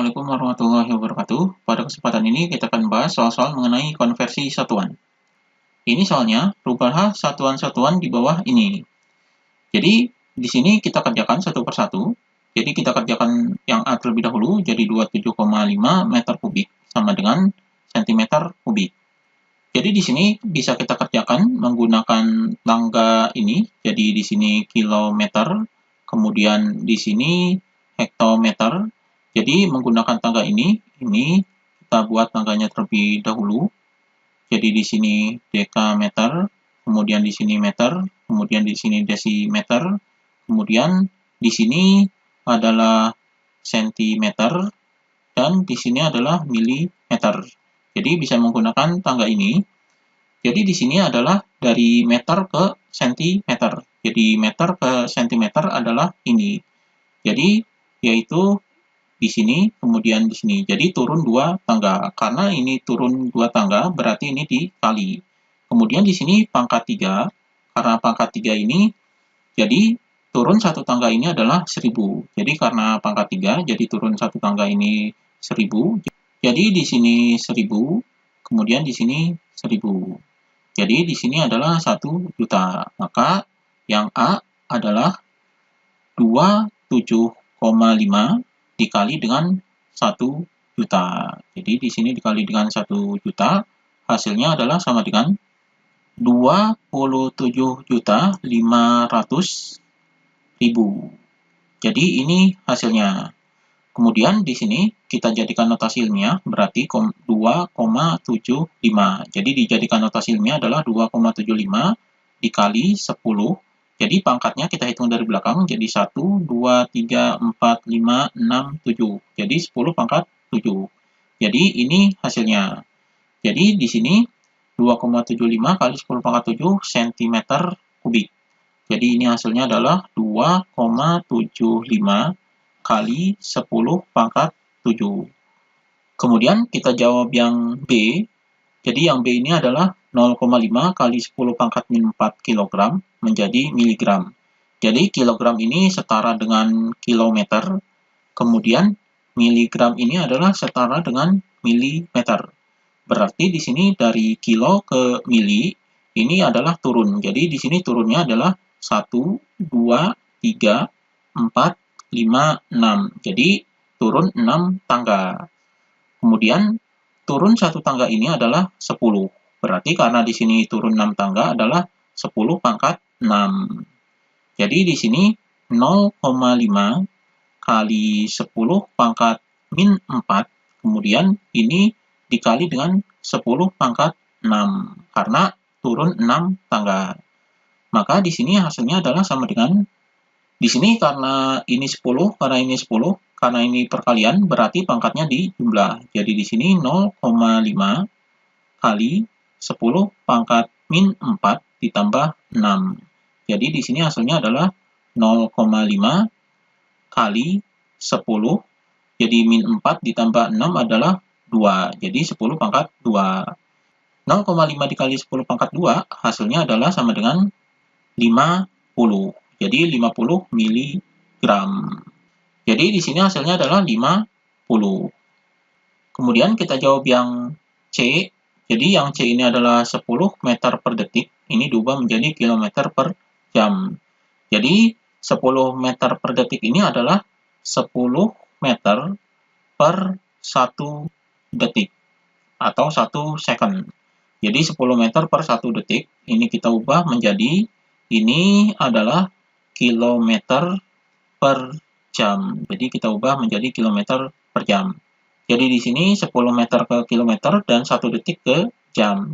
Assalamualaikum warahmatullahi wabarakatuh. Pada kesempatan ini kita akan bahas soal-soal mengenai konversi satuan. Ini soalnya rubahlah satuan-satuan di bawah ini. Jadi di sini kita kerjakan satu persatu. Jadi kita kerjakan yang A terlebih dahulu, jadi 27,5 meter kubik sama dengan sentimeter kubik. Jadi di sini bisa kita kerjakan menggunakan tangga ini. Jadi di sini kilometer, kemudian di sini hektometer. Jadi menggunakan tangga ini kita buat tangganya terlebih dahulu. Jadi di sini dekameter, kemudian di sini meter, kemudian di sini desimeter, kemudian di sini adalah sentimeter, dan di sini adalah milimeter. Jadi bisa menggunakan tangga ini. Jadi di sini adalah dari meter ke sentimeter. Jadi meter ke sentimeter adalah ini. Jadi yaitu di sini, kemudian di sini. Jadi turun 2 tangga. Karena ini turun 2 tangga, berarti ini dikali. Kemudian di sini pangkat 3. Karena pangkat 3 ini, jadi turun 1 tangga ini adalah 1000. Jadi karena pangkat 3, jadi turun 1 tangga ini 1000. Jadi di sini 1000, kemudian di sini 1000. Jadi di sini adalah 1 juta. Maka yang A adalah 27,5 dikali dengan 1 juta. Jadi di sini dikali dengan 1 juta, hasilnya adalah sama dengan 27.500.000. Jadi ini hasilnya. Kemudian di sini kita jadikan notasi ilmiah, berarti 2,75. Jadi dijadikan notasi ilmiah adalah 2,75 dikali 10. Jadi pangkatnya kita hitung dari belakang, jadi 1, 2, 3, 4, 5, 6, 7. Jadi 10 pangkat 7. Jadi ini hasilnya. Jadi di sini 2,75 kali 10 pangkat 7 cm kubik. Jadi ini hasilnya adalah 2,75 kali 10 pangkat 7. Kemudian kita jawab yang B. Jadi yang B ini adalah 0,5 kali 10 pangkat min 4 kg menjadi miligram. Jadi kilogram ini setara dengan kilometer. Kemudian miligram ini adalah setara dengan milimeter. Berarti di sini dari kilo ke mili ini adalah turun. Jadi di sini turunnya adalah 1, 2, 3, 4, 5, 6. Jadi turun 6 tangga. Kemudian turun 1 tangga ini adalah 10. Berarti karena di sini turun 6 tangga adalah 10 pangkat 6. Jadi di sini 0,5 kali 10 pangkat min 4. Kemudian ini dikali dengan 10 pangkat 6. Karena turun 6 tangga. Maka di sini hasilnya adalah sama dengan, di sini karena ini 10, karena ini 10, karena ini perkalian, berarti pangkatnya dijumlah. Jadi di sini 0,5 kali 10 pangkat min 4 ditambah 6. Jadi di sini hasilnya adalah 0,5 kali 10. Jadi min 4 ditambah 6 adalah 2. Jadi 10 pangkat 2. 0,5 dikali 10 pangkat 2 hasilnya adalah sama dengan 50. Jadi 50 miligram. Jadi di sini hasilnya adalah 50. Kemudian kita jawab yang C. Jadi yang C ini adalah 10 meter per detik. Ini diubah menjadi kilometer per jam. Jadi 10 meter per detik ini adalah 10 meter per 1 detik atau 1 second. Jadi 10 meter per 1 detik ini kita ubah menjadi, ini adalah kilometer per jam. Jadi kita ubah menjadi kilometer per jam. Jadi di sini 10 meter ke kilometer dan 1 detik ke jam.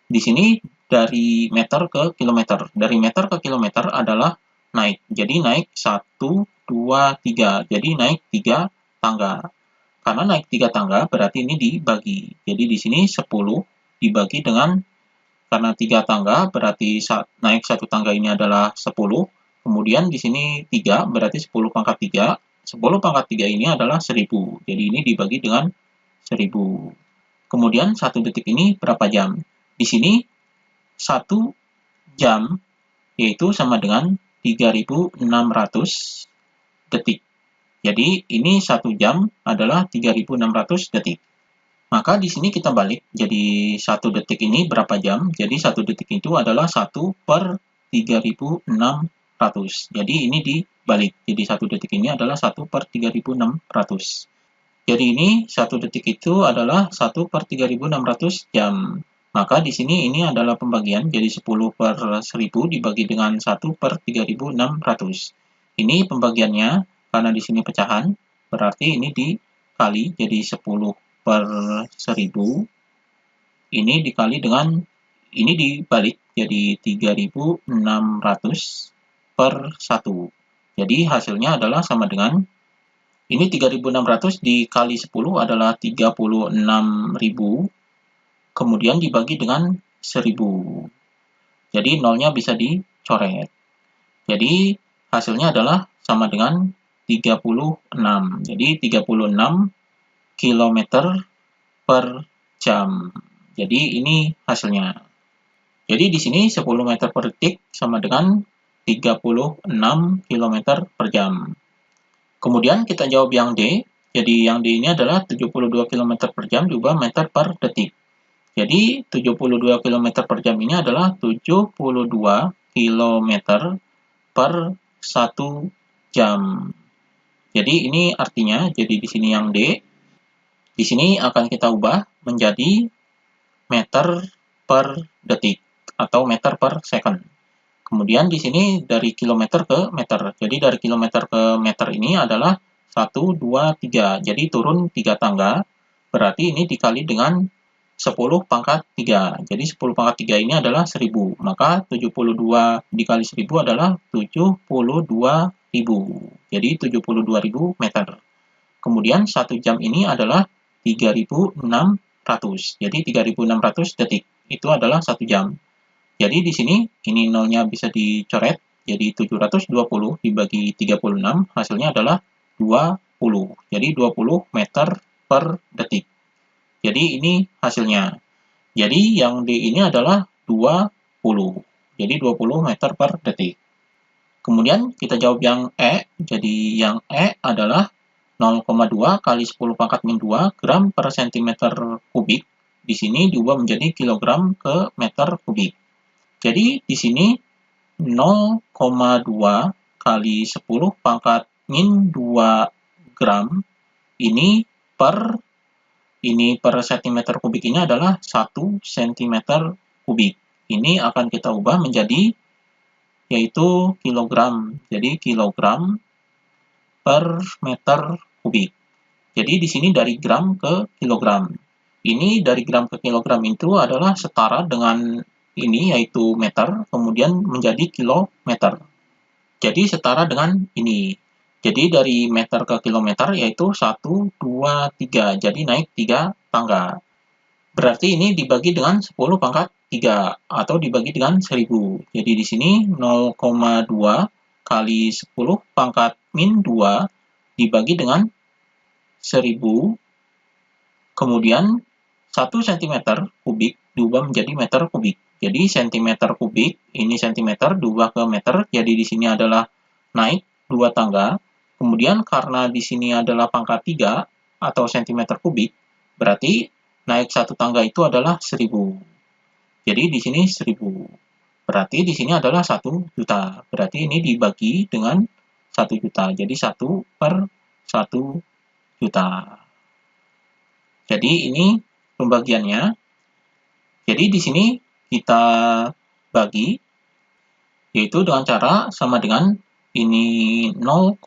Di sini dari meter ke kilometer. Dari meter ke kilometer adalah naik. Jadi naik 1, 2, 3. Jadi naik 3 tangga. Karena naik 3 tangga berarti ini dibagi. Jadi di sini 10 dibagi dengan, karena 3 tangga berarti naik 1 tangga ini adalah 10. Kemudian di sini 3 berarti 10 pangkat 3. 10 pangkat 3 ini adalah 1000. Jadi ini dibagi dengan 1000. Kemudian 1 detik ini berapa jam? Di sini 1 jam yaitu sama dengan 3600 detik. Jadi ini 1 jam adalah 3.600 detik. Maka di sini kita balik, jadi 1 detik ini berapa jam? Jadi 1 detik itu adalah 1 per 3.600. Jadi ini dibalik, jadi 1 detik ini adalah 1 per 3.600. Jadi ini 1 detik itu adalah 1 per 3.600 jam. Maka di sini ini adalah pembagian, jadi 10 per 1000 dibagi dengan 1 per 3.600. Ini pembagiannya, karena di sini pecahan, berarti ini dikali, jadi 10 per 1000. Ini dikali dengan, ini dibalik, jadi 3.600 per 1. Jadi hasilnya adalah sama dengan, ini 3.600 dikali 10 adalah 36.000, kemudian dibagi dengan 1000. Jadi nolnya bisa dicoret. Jadi hasilnya adalah sama dengan 36. Jadi 36 km per jam. Jadi ini hasilnya. Jadi di sini 10 meter per detik sama dengan 36 km per jam. Kemudian kita jawab yang D. Jadi yang D ini adalah 72 km per jam diubah meter per detik. Jadi 72 km per jam ini adalah 72 km per 1 jam. Jadi ini artinya, jadi di sini yang D, di sini akan kita ubah menjadi meter per detik atau meter per second. Kemudian di sini dari kilometer ke meter. Jadi dari kilometer ke meter ini adalah 1, 2, 3. Jadi turun 3 tangga. Berarti ini dikali dengan 10 pangkat 3. Jadi 10 pangkat 3 ini adalah 1000. Maka 72 dikali 1000 adalah 72.000. Jadi 72.000 meter. Kemudian 1 jam ini adalah 3.600. Jadi 3.600 detik. Itu adalah 1 jam. Jadi di sini, ini nolnya bisa dicoret. Jadi 720 dibagi 36, hasilnya adalah 20. Jadi 20 meter per detik. Jadi ini hasilnya. Jadi yang D ini adalah 20. Jadi 20 meter per detik. Kemudian kita jawab yang E. Jadi yang E adalah 0,2 kali 10 pangkat min 2 gram per centimeter kubik. Di sini diubah menjadi kilogram ke meter kubik. Jadi di sini 0,2 kali 10 pangkat min 2 gram ini per centimeter kubik ini adalah 1 cm kubik. Ini akan kita ubah menjadi yaitu kilogram. Jadi kilogram per meter kubik. Jadi di sini dari gram ke kilogram. Ini dari gram ke kilogram itu adalah setara dengan ini yaitu meter, kemudian menjadi kilometer. Jadi setara dengan ini. Jadi dari meter ke kilometer yaitu 1, 2, 3. Jadi naik 3 tangga. Berarti ini dibagi dengan 10 pangkat 3 atau dibagi dengan 1000. Jadi di sini 0,2 kali 10 pangkat min 2 dibagi dengan 1000. Kemudian 1 cm kubik diubah menjadi meter kubik. Jadi centimeter kubik, ini centimeter diubah ke meter, jadi di sini adalah naik 2 tangga. Kemudian karena di sini adalah pangkat 3 atau centimeter kubik, berarti naik 1 tangga itu adalah 1000. Jadi di sini 1000. Berarti di sini adalah 1 juta. Berarti ini dibagi dengan 1 juta. Jadi 1 per 1 juta. Jadi ini pembagiannya. Jadi di sini kita bagi, yaitu dengan cara sama dengan ini 0,2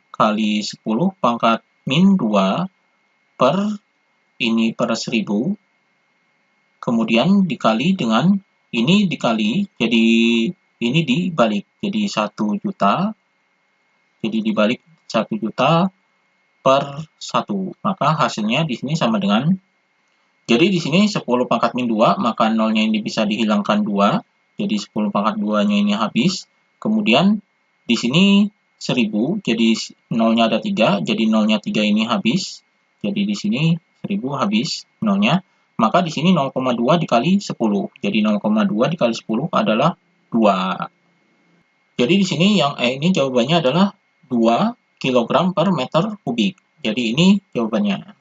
kali 10 pangkat min 2 per ini per 1000, kemudian dikali dengan ini dikali, jadi ini dibalik, jadi 1 juta, jadi dibalik 1 juta per 1, maka hasilnya di sini sama dengan, jadi di sini 10 pangkat min 2, maka nolnya ini bisa dihilangkan 2. Jadi 10 pangkat 2-nya ini habis. Kemudian di sini 1000, jadi nolnya ada 3, jadi nolnya 3 ini habis. Jadi di sini 1000 habis nolnya. Maka di sini 0,2 dikali 10. Jadi 0,2 dikali 10 adalah 2. Jadi di sini yang E ini jawabannya adalah 2 kilogram per meter kubik. Jadi ini jawabannya.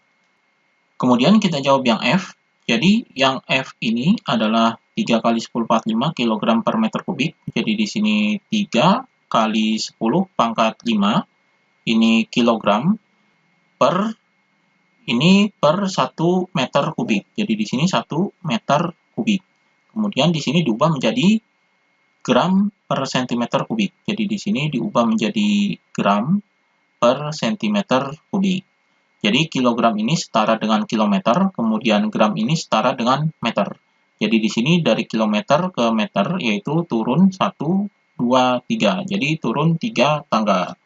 Kemudian kita jawab yang F. Jadi yang F ini adalah 3 kali 10 pangkat 5 kilogram per meter kubik. Jadi di sini 3 kali 10 pangkat 5 ini kilogram per 1 meter kubik. Jadi di sini 1 meter kubik. Kemudian di sini diubah menjadi gram per sentimeter kubik. Jadi di sini diubah menjadi gram per sentimeter kubik. Jadi kilogram ini setara dengan kilometer, kemudian gram ini setara dengan meter. Jadi di sini dari kilometer ke meter yaitu turun 1, 2, 3. Jadi turun 3 tangga.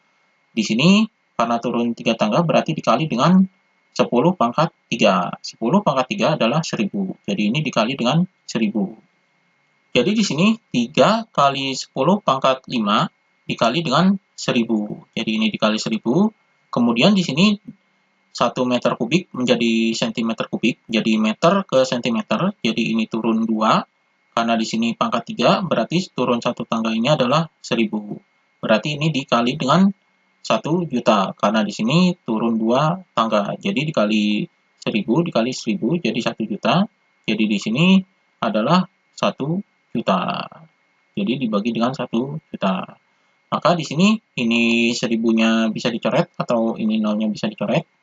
Di sini karena turun 3 tangga berarti dikali dengan 10 pangkat 3. 10 pangkat 3 adalah 1000. Jadi ini dikali dengan 1000. Jadi di sini 3 kali 10 pangkat 5 dikali dengan 1000. Jadi ini dikali 1000. Kemudian di sini 1 meter kubik menjadi sentimeter kubik, jadi meter ke sentimeter, jadi ini turun 2, karena di sini pangkat 3, berarti turun 1 tangga ini adalah 1000. Berarti ini dikali dengan 1 juta, karena di sini turun 2 tangga, jadi dikali 1000 dikali 1000, jadi 1 juta, jadi di sini adalah 1 juta. Jadi dibagi dengan 1 juta. Maka di sini ini 1000-nya bisa dicoret, atau ini nolnya bisa dicoret.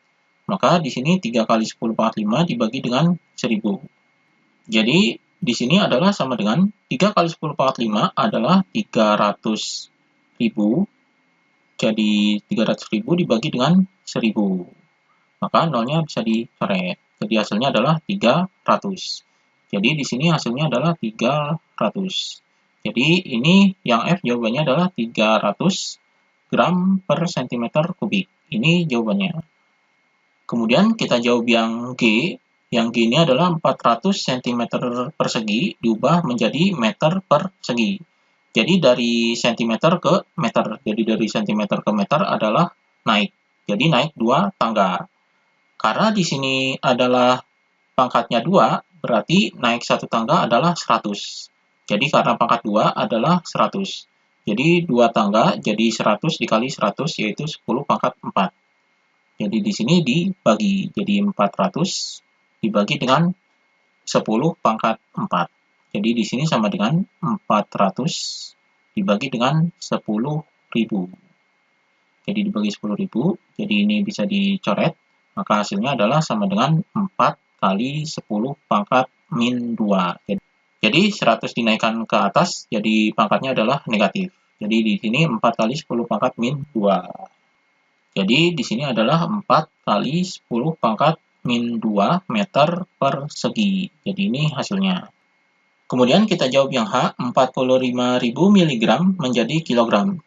Maka di sini 3 kali 10 pangkat 5 dibagi dengan 1000. Jadi di sini adalah sama dengan 3 kali 10 pangkat 5 adalah 300.000. Jadi 300.000 dibagi dengan 1000. Maka nolnya bisa dicoret. Jadi hasilnya adalah 300. Jadi di sini hasilnya adalah 300. Jadi ini yang F jawabannya adalah 300 gram per sentimeter kubik. Ini jawabannya. Kemudian kita jawab yang G. Yang G ini adalah 400 cm persegi diubah menjadi meter persegi. Jadi dari cm ke meter. Jadi dari cm ke meter adalah naik. Jadi naik 2 tangga. Karena di sini adalah pangkatnya 2, berarti naik 1 tangga adalah 100. Jadi karena pangkat 2 adalah 100. Jadi 2 tangga jadi 100 dikali 100 yaitu 10 pangkat 4. Jadi di sini dibagi, jadi 400 dibagi dengan 10 pangkat 4. Jadi di sini sama dengan 400 dibagi dengan 10.000. Jadi dibagi 10.000, jadi ini bisa dicoret, maka hasilnya adalah sama dengan 4 kali 10 pangkat min 2. Jadi 100 dinaikkan ke atas, jadi pangkatnya adalah negatif. Jadi di sini 4 kali 10 pangkat min 2. Jadi di sini adalah 4 kali 10 pangkat min 2 meter persegi. Jadi ini hasilnya. Kemudian kita jawab yang H, 45.000 mg menjadi kilogram.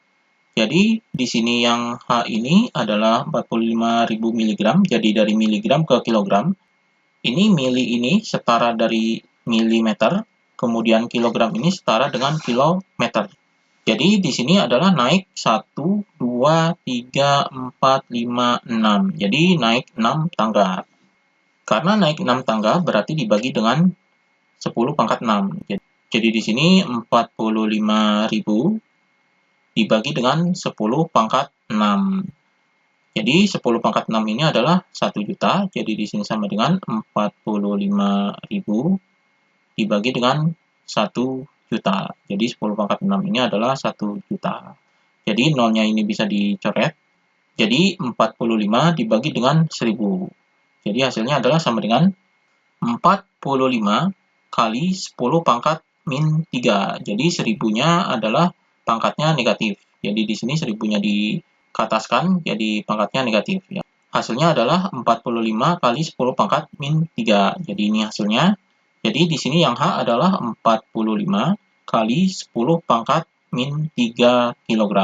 Jadi di sini yang H ini adalah 45.000 mg, jadi dari miligram ke kilogram. Ini mili ini setara dari milimeter, kemudian kilogram ini setara dengan kilometer. Jadi di sini adalah naik 1, 2, 3, 4, 5, 6. Jadi naik 6 tangga. Karena naik 6 tangga berarti dibagi dengan 10 pangkat 6. Jadi di sini 45.000 dibagi dengan 10 pangkat 6. Jadi 10 pangkat 6 ini adalah 1 juta. Jadi di sini sama dengan 45.000 dibagi dengan 1 juta. Jadi 10 pangkat 6 ini adalah 1 juta. Jadi nolnya ini bisa dicoret. Jadi 45 dibagi dengan 1000. Jadi hasilnya adalah sama dengan 45 kali 10 pangkat min 3. Jadi 1000-nya adalah pangkatnya negatif. Jadi di sini 1000-nya dikataskan, jadi pangkatnya negatif. Hasilnya adalah 45 kali 10 pangkat min 3. Jadi ini hasilnya. Jadi di sini yang H adalah 45 kali 10 pangkat min 3 kg.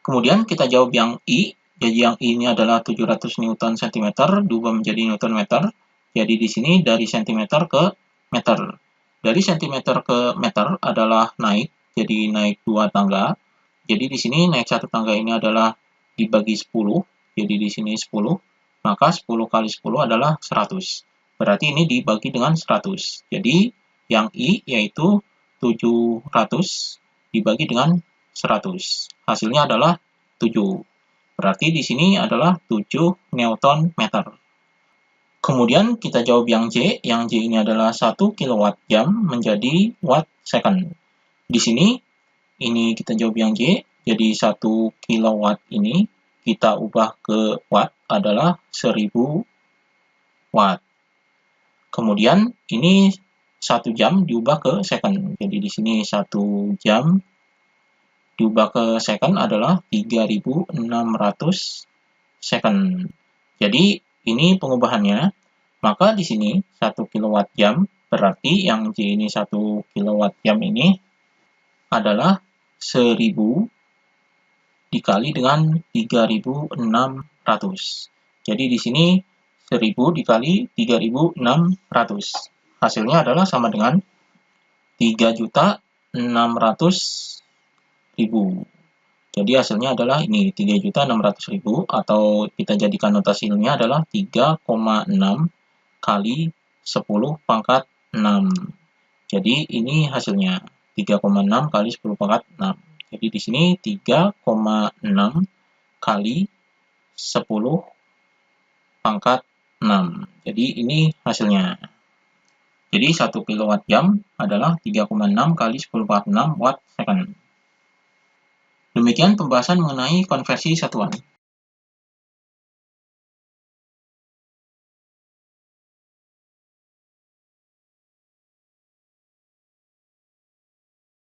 Kemudian kita jawab yang I. Jadi yang I ini adalah 700 Newton cm diubah menjadi Newton meter. Jadi di sini dari cm ke meter. Dari cm ke meter adalah naik, jadi naik 2 tangga. Jadi di sini naik 1 tangga ini adalah dibagi 10. Jadi di sini 10. Maka 10 kali 10 adalah 100. Berarti ini dibagi dengan 100. Jadi yang I yaitu 700 dibagi dengan 100. Hasilnya adalah 7. Berarti di sini adalah 7 Newton meter. Kemudian kita jawab yang J. Yang J ini adalah 1 kilowatt jam menjadi watt second. Di sini ini kita jawab yang J. Jadi 1 kilowatt ini kita ubah ke watt adalah 1000 watt. Kemudian ini 1 jam diubah ke second. Jadi di sini 1 jam diubah ke second adalah 3600 second. Jadi ini pengubahannya. Maka di sini 1 kilowatt jam berarti yang J ini 1 kilowatt jam ini adalah 1000 dikali dengan 3600. Jadi di sini 1000 dikali 3600. Hasilnya adalah sama dengan 3.600.000. Jadi hasilnya adalah ini 3.600.000 atau kita jadikan notasi ilmiah adalah 3,6 kali 10 pangkat 6. Jadi ini hasilnya 3,6 kali 10 pangkat 6. Jadi di sini 3,6 kali 10 pangkat 6. Jadi ini hasilnya. Jadi 1 kilowatt jam adalah 3,6 kali 10 pangkat 6 watt second. Demikian pembahasan mengenai konversi satuan.